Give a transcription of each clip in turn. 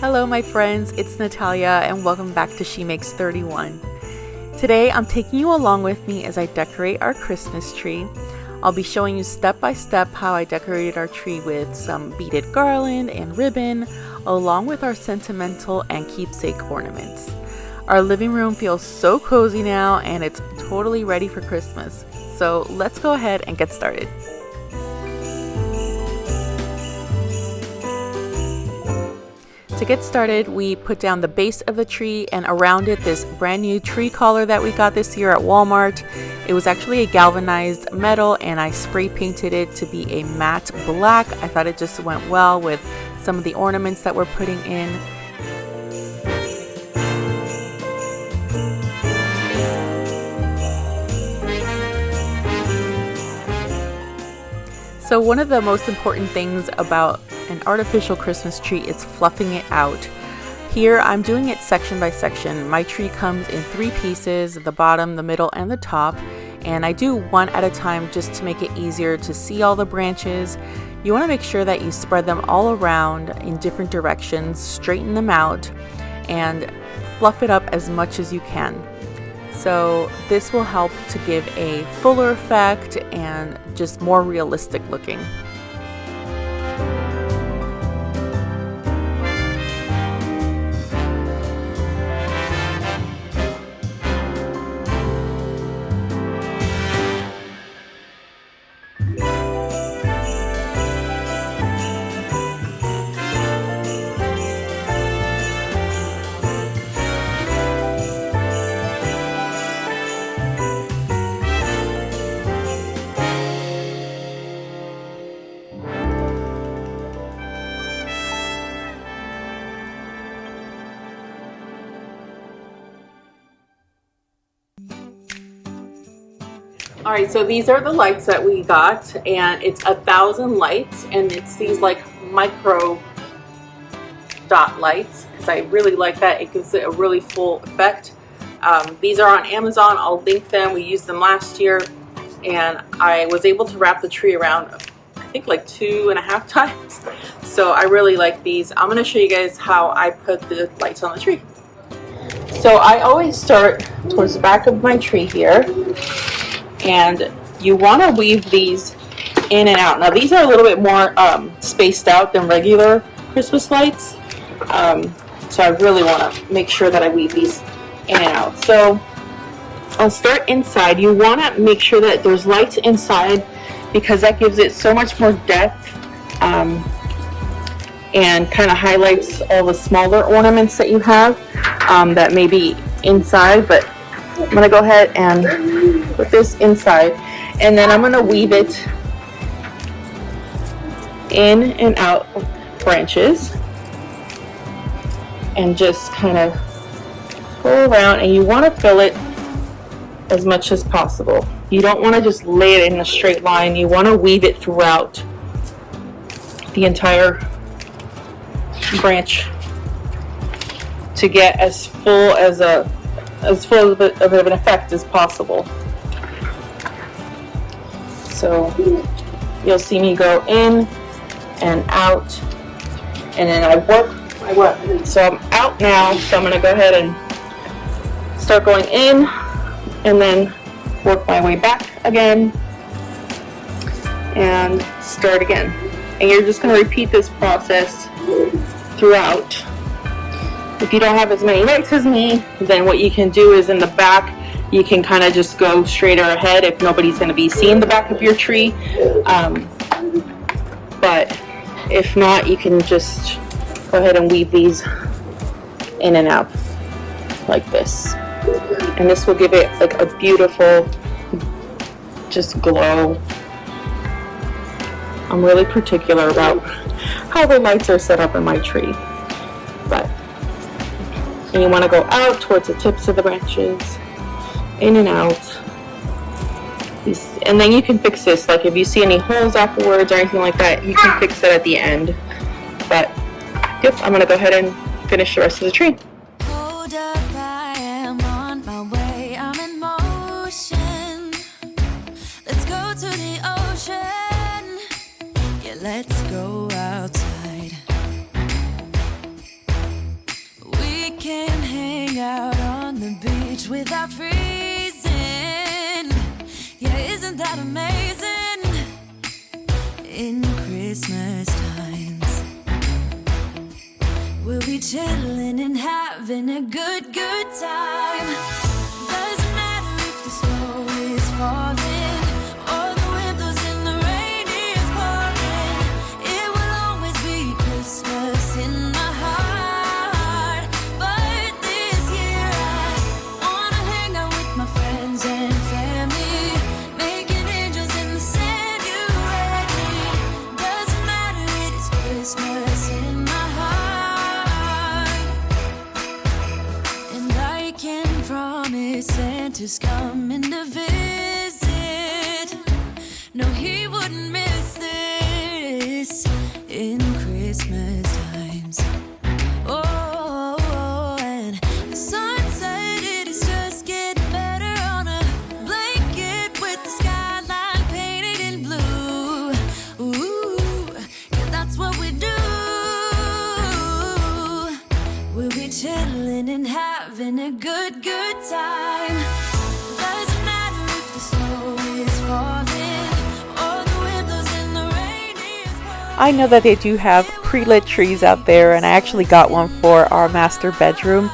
Hello my friends, it's Natalia and welcome back to She Makes 31. Today I'm taking you along with me as I decorate our Christmas tree. I'll be showing you step by step how I decorated our tree with some beaded garland and ribbon, along with our sentimental and keepsake ornaments. Our living room feels so cozy now and it's totally ready for Christmas. So let's go ahead and get started. To get started, we put down the base of the tree and around it this brand new tree collar that we got this year at Walmart. It was actually a galvanized metal and I spray painted it to be a matte black. I thought it just went well with some of the ornaments that we're putting in. So one of the most important things about an artificial Christmas tree is fluffing it out. Here I'm doing it section by section. My tree comes in 3 pieces, the bottom, the middle, and the top, and I do one at a time just to make it easier to see all the branches. You want to make sure that you spread them all around in different directions, straighten them out, and fluff it up as much as you can. So this will help to give a fuller effect and just more realistic looking. Alright, so these are the lights that we got, and it's 1,000 lights, and it's these like micro dot lights because I really like that. It gives it a really full effect. These are on Amazon. I'll link them. We used them last year, and I was able to wrap the tree around I think like 2.5 times. So I really like these. I'm going to show you guys how I put the lights on the tree. So I always start towards the back of my tree here. And you want to weave these in and out. Now these are a little bit more spaced out than regular Christmas lights. So I really want to make sure that I weave these in and out. So I'll start inside. You want to make sure that there's lights inside because that gives it so much more depth and kind of highlights all the smaller ornaments that you have that may be inside. But I'm going to go ahead and put this inside, and then I'm going to weave it in and out of branches and just kind of go around, and you want to fill it as much as possible. You don't want to just lay it in a straight line. You want to weave it throughout the entire branch to get as full of an effect as possible. So you'll see me go in and out, and then I work. So I'm out now, so I'm going to go ahead and start going in and then work my way back again and start again. And you're just going to repeat this process throughout. If you don't have as many lights as me, then what you can do is in the back, you can kind of just go straighter ahead if nobody's going to be seeing the back of your tree. But if not, you can just go ahead and weave these in and out like this. And this will give it like a beautiful, just glow. I'm really particular about how the lights are set up in my tree. And you want to go out towards the tips of the branches, in and out. And then you can fix this, like if you see any holes afterwards or anything like that, you can fix it at the end. But yep, I'm going to go ahead and finish the rest of the tree. Hold up, I am on my way, I'm in motion. Let's go to the ocean. Yeah, let's go outside. reach without freezing. Yeah, isn't that amazing? In Christmas times, we'll be chilling and having a good time. Doesn't matter if the snow is falling or the wind blows and the rain is pouring. It will always be Christmas in my heart. But this year I wanna hang out with my friends and family, making angels in the sand. You ready? Doesn't matter, it is Christmas in my heart. And I can promise Santa's coming to visit. No, he wouldn't miss this in Christmas times. Oh, and the sun said it is just getting better on a blanket with the skyline painted in blue. Ooh, yeah, that's what we do. We'll be chilling and having a good time. Doesn't matter if the snow is falling or the wind blows and the rain is pouring. I know that they do have pre-lit trees out there, and I actually got one for our master bedroom,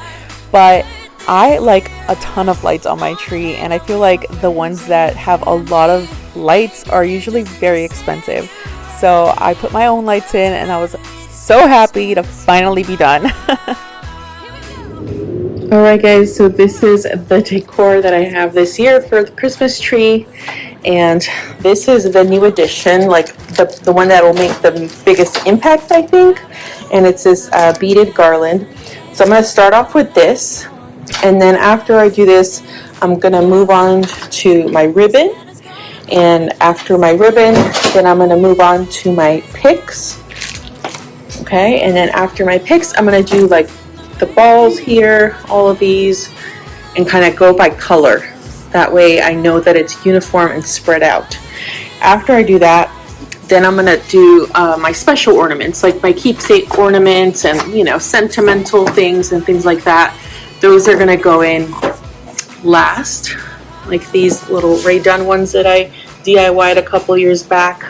but I like a ton of lights on my tree, and I feel like the ones that have a lot of lights are usually very expensive. So I put my own lights in, and I was so happy to finally be done. Alright guys, so this is the decor that I have this year for the Christmas tree, and this is the new addition, like the one that will make the biggest impact, I think, and it's this beaded garland. So I'm going to start off with this, and then after I do this, I'm going to move on to my ribbon, and after my ribbon, then I'm going to move on to my picks. Okay, and then after my picks, I'm going to do like the balls here, all of these, and kind of go by color. That way I know that it's uniform and spread out. After I do that, then I'm gonna do my special ornaments, like my keepsake ornaments and, you know, sentimental things and things like that. Those are gonna go in last, like these little Ray Dunn ones that I DIY'd a couple years back.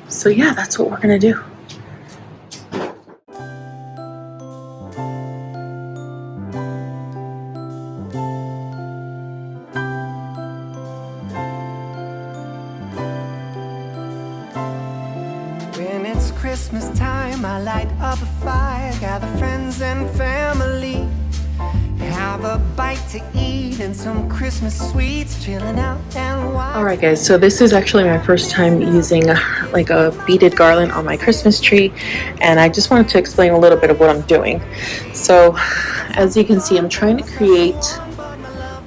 So yeah, that's what we're gonna do. When it's Christmas time, I light up a fire, gather friends and family, have a bite to eat and some Christmas sweets, chilling out and watching. Alright guys, so this is actually my first time using like a beaded garland on my Christmas tree, and I just wanted to explain a little bit of what I'm doing. So as you can see, I'm trying to create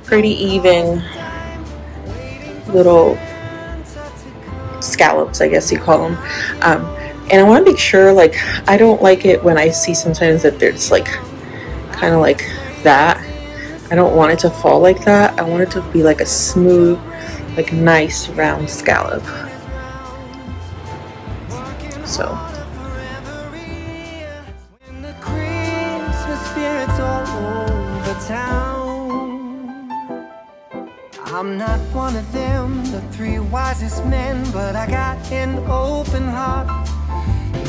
pretty even little scallops, I guess you call them, and I want to make sure, like, I don't like it when I see sometimes that there's like kind of like that. I don't want it to fall like that. I want it to be like a smooth, like nice round scallop. So When the Christmas spirit's all over town, I'm not one of them, the three wisest men, but I got an open heart.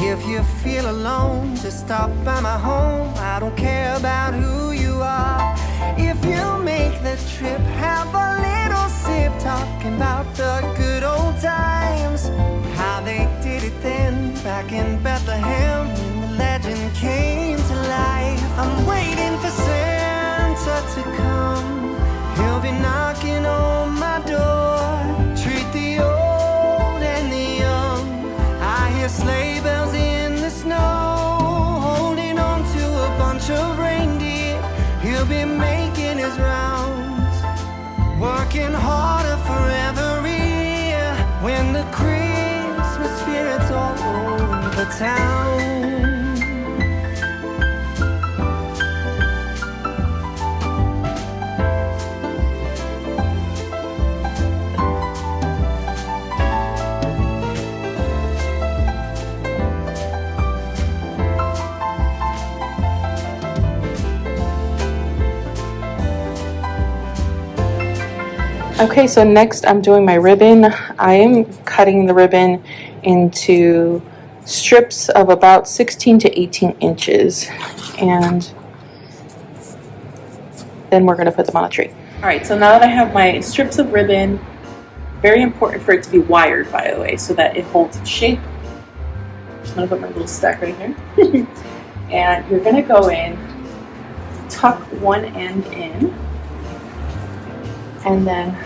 If you feel alone, just stop by my home. I don't care about who you are. If you make the trip, have a little sip, talking about the good old times, how they did it then, back in Bethlehem, when the legend came to life. I'm waiting for Santa to come. He'll be knocking on my door. Treat the old and the young. I hear sleigh bells in the snow, holding on to a bunch of reindeer. He'll be making his rounds, working harder for every year. When the Christmas spirit's all over town. Okay, so next I'm doing my ribbon. I am cutting the ribbon into strips of about 16 to 18 inches, and then we're going to put them on a tree. All right, so now that I have my strips of ribbon, very important for it to be wired, by the way, so that it holds its shape. I'm going to put my little stack right here. And you're going to go in, tuck one end in, and then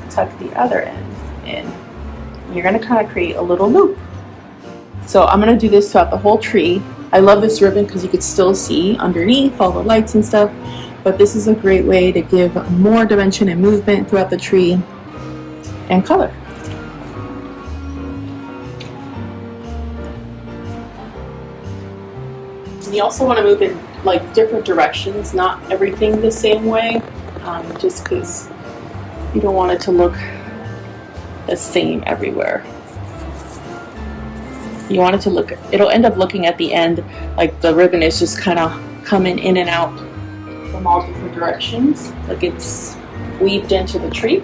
tuck the other end in. You're going to kind of create a little loop. So I'm going to do this throughout the whole tree. I love this ribbon because you could still see underneath all the lights and stuff, but this is a great way to give more dimension and movement throughout the tree and color. And you also want to move in like different directions, not everything the same way, just because you don't want it to look the same everywhere. You want it to look, it'll end up looking at the end like the ribbon is just kind of coming in and out from all different directions, like it's weaved into the tree.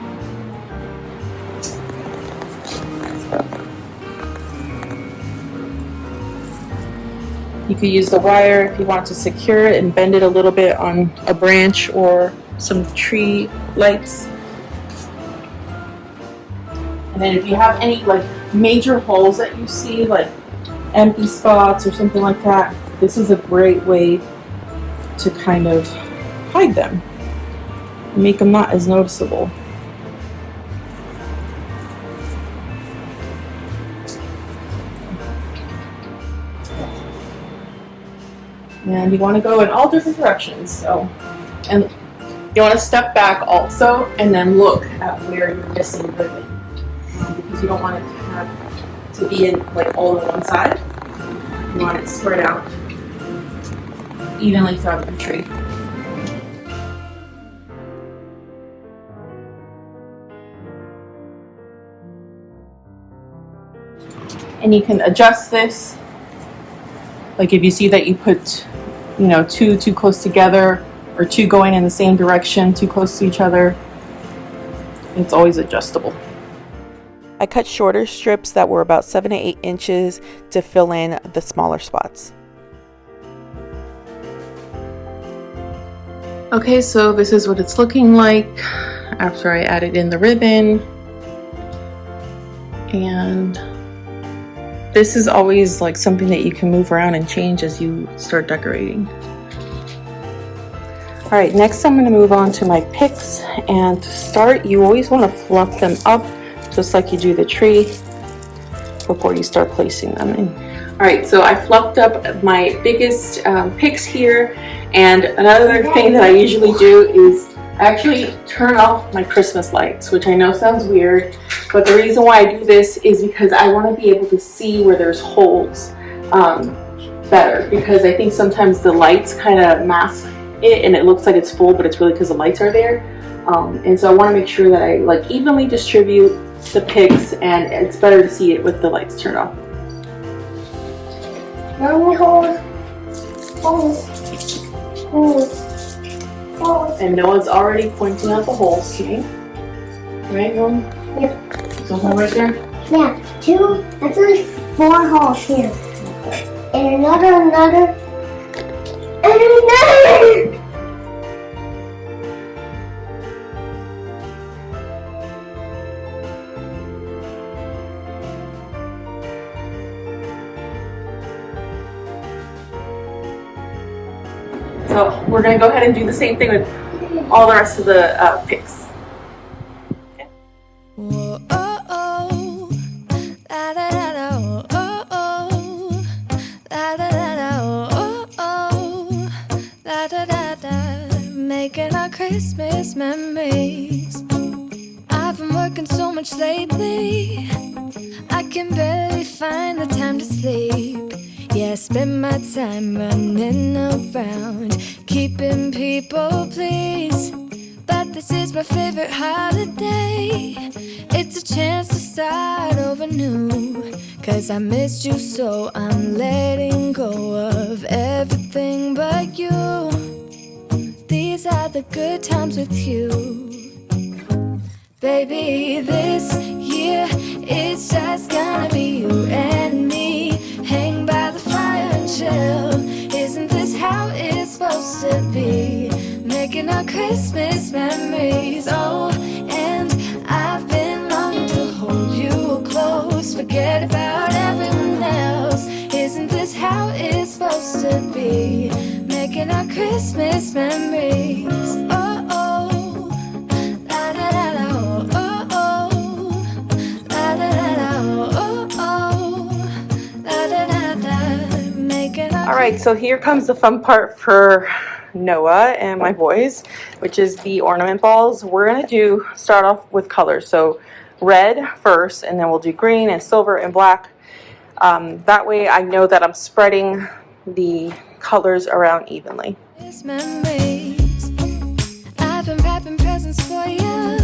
You could use the wire if you want to secure it and bend it a little bit on a branch or some tree lights. And then if you have any like major holes that you see, like empty spots or something like that, this is a great way to kind of hide them, make them not as noticeable. And you want to go in all different directions. So, and you want to step back also and then look at where you're missing ribbon, because you don't want it to have to be in like all on one side. You want it spread out evenly throughout the tree. And you can adjust this. Like if you see that you put, you know, two too close together, or two going in the same direction, too close to each other, it's always adjustable. I cut shorter strips that were about 7 to 8 inches to fill in the smaller spots. Okay, so this is what it's looking like after I added in the ribbon. And this is always like something that you can move around and change as you start decorating. All right, next I'm going to move on to my picks, and to start you always want to fluff them up just like you do the tree before you start placing them in. All right, so I fluffed up my biggest picks here, and another thing that I usually do is actually turn off my Christmas lights, which I know sounds weird, but the reason why I do this is because I want to be able to see where there's holes better, because I think sometimes the lights kind of mask it and it looks like it's full, but it's really because the lights are there. And so I want to make sure that I like evenly distribute the picks, and it's better to see it with the lights turned off. And Noah's already pointing out the holes to me. Right, Noah? Yep. So one right there? Yeah, two, that's like 4 holes here. Okay. And another, and another! So we're going to go ahead and do the same thing with all the rest of the picks. Okay. Whoa, oh, oh. La, da, da, da, oh, oh, oh. La, da, da, da, oh, oh. La, da, da, da. Making our Christmas memories. I've been working so much lately, I can barely find the time to sleep. Yeah, I spend my time running around, keeping people pleased. But this is my favorite holiday. It's a chance to start over new, 'cause I missed you, so I'm letting go of everything but you. These are the good times with you. Baby, this year it's just gonna be you and me. Hang by the fire and chill. Isn't this how it's supposed to be? Making our Christmas memories. Oh, and I've been longing to hold you close. Forget about everyone else. Isn't this how it's supposed to be? Making our Christmas memories. Oh, oh, la da da da, oh, oh, oh, la da da da, oh, oh, la da da da. Making our All right, so here comes the fun part for Noah and my boys, which is the ornament balls. We're gonna start off with colors. So red first, and then we'll do green and silver and black. That way I know that I'm spreading the colors around evenly. memories. I've been wrapping presents for you.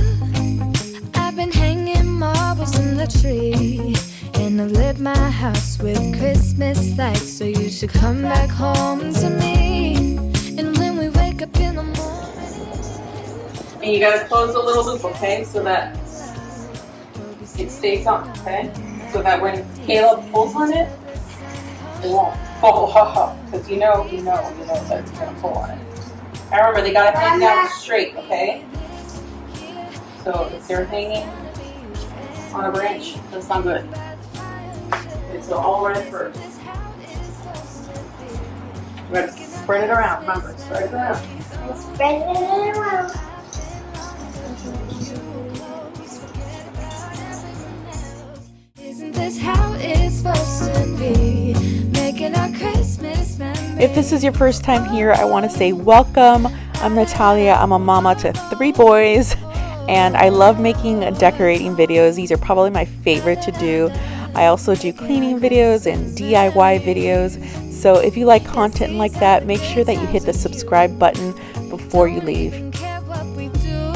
I've been hanging marbles in the tree. And I've lit my house with Christmas lights. So you should come back home to me. And when we wake up in the morning. And you gotta close the little loop, okay? So that it stays on, okay? So that when Caleb pulls on it, it won't fall off. Because you know that it's gonna pull on it. And remember, they gotta hang down straight, okay? So if they're hanging on a branch, that's not good. Okay, so all red first. You gotta spread it around, remember, spread it around. Spread it around. Isn't this how it's supposed to be? Making our Christmas memories. If this is your first time here, I want to say welcome. I'm Natalia. I'm a mama to 3 boys, and I love making decorating videos. These are probably my favorite to do. I also do cleaning videos and DIY videos. So if you like content like that, make sure that you hit the subscribe button before you leave. Don't care what we do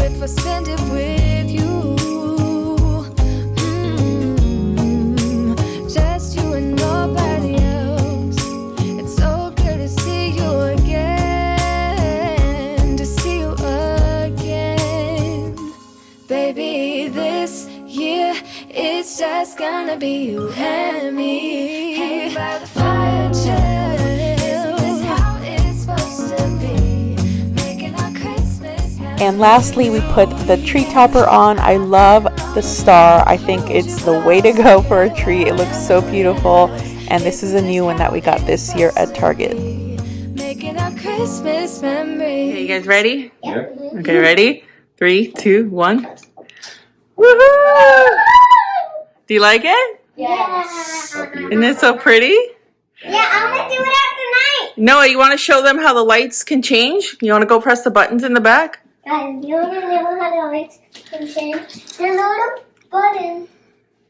if I spend it with you. Just you and nobody else. It's so good to see you again. To see you again. Baby, this year it's just gonna be you and me. Hang by the fire, chill. Isn't this how it's supposed to be? Making our Christmas memories. And lastly, we put the tree topper on. I love the star. I think it's the way to go for a tree. It looks so beautiful. And this is a new one that we got this year at Target. Making our Christmas memories. Okay, you guys ready? Yeah. Okay, ready? 3, 2, 1. Woohoo! Do you like it? Yes. Isn't it so pretty? Yeah, I'm gonna do it after night. Noah, you want to show them how the lights can change? You want to go press the buttons in the back? Guys, you wanna know how the lights can change? There's a little button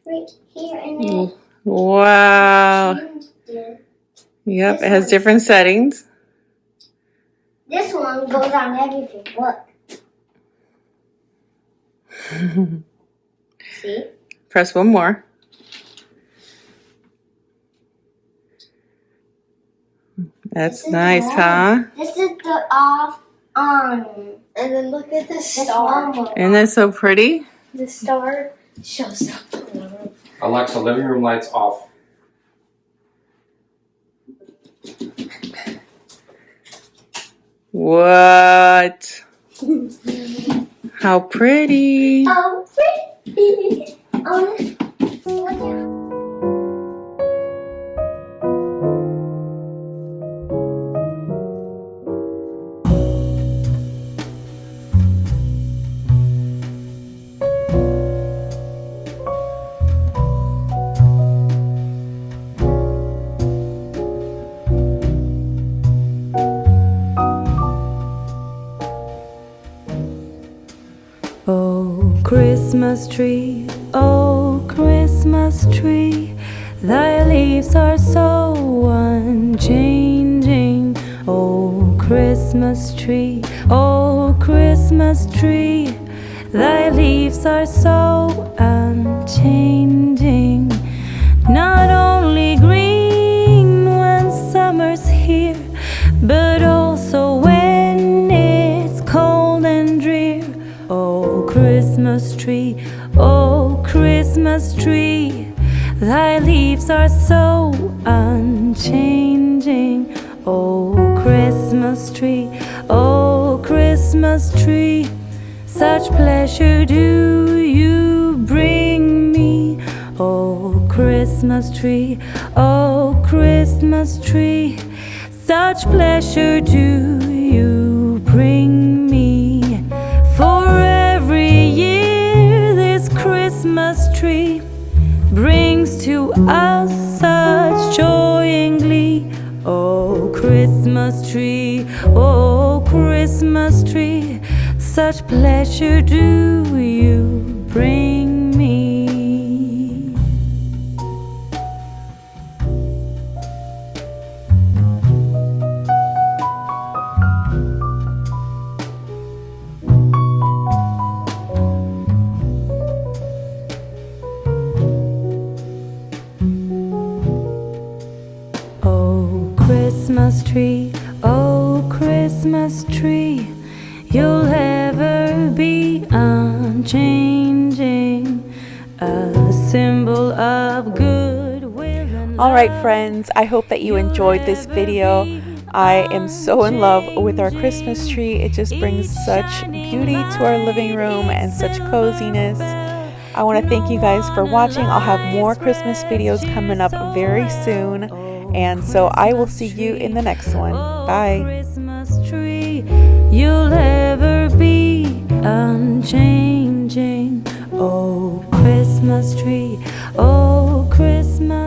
right here and then Wow. changed it. Yep, it has different settings. This one goes on everything. Look. See? Press one more. That's This is nice, on. huh? This is the off on. And then look at the This star. one will- Isn't that so pretty? The star shows up. Alexa, living room lights off. What? How pretty. Oh, pretty. Oh, Oh, Christmas tree, thy leaves are so unchanging. Oh, Christmas tree, thy leaves are so unchanging. Not only green when summer's here, but also when it's cold and drear. Oh, Christmas tree, oh Christmas tree, thy leaves are so unchanging. Oh Christmas tree, oh Christmas tree, such pleasure do you bring me. Oh Christmas tree, oh Christmas tree, such pleasure do you bring me. For every year this Christmas tree brings to us such joy and glee. Oh Christmas tree, oh Christmas tree, such pleasure do you bring me. Christmas tree, oh Christmas tree, you'll ever be unchanging, a symbol of goodwill and All right, friends, I hope that you enjoyed this video. I am so in love with our Christmas tree. It just brings such beauty to our living room and such coziness. I want to thank you guys for watching. I'll have more Christmas videos coming up very soon. And so I will see you in the next one. Bye. Christmas tree, you'll ever be unchanging. Oh Christmas tree, oh Christmas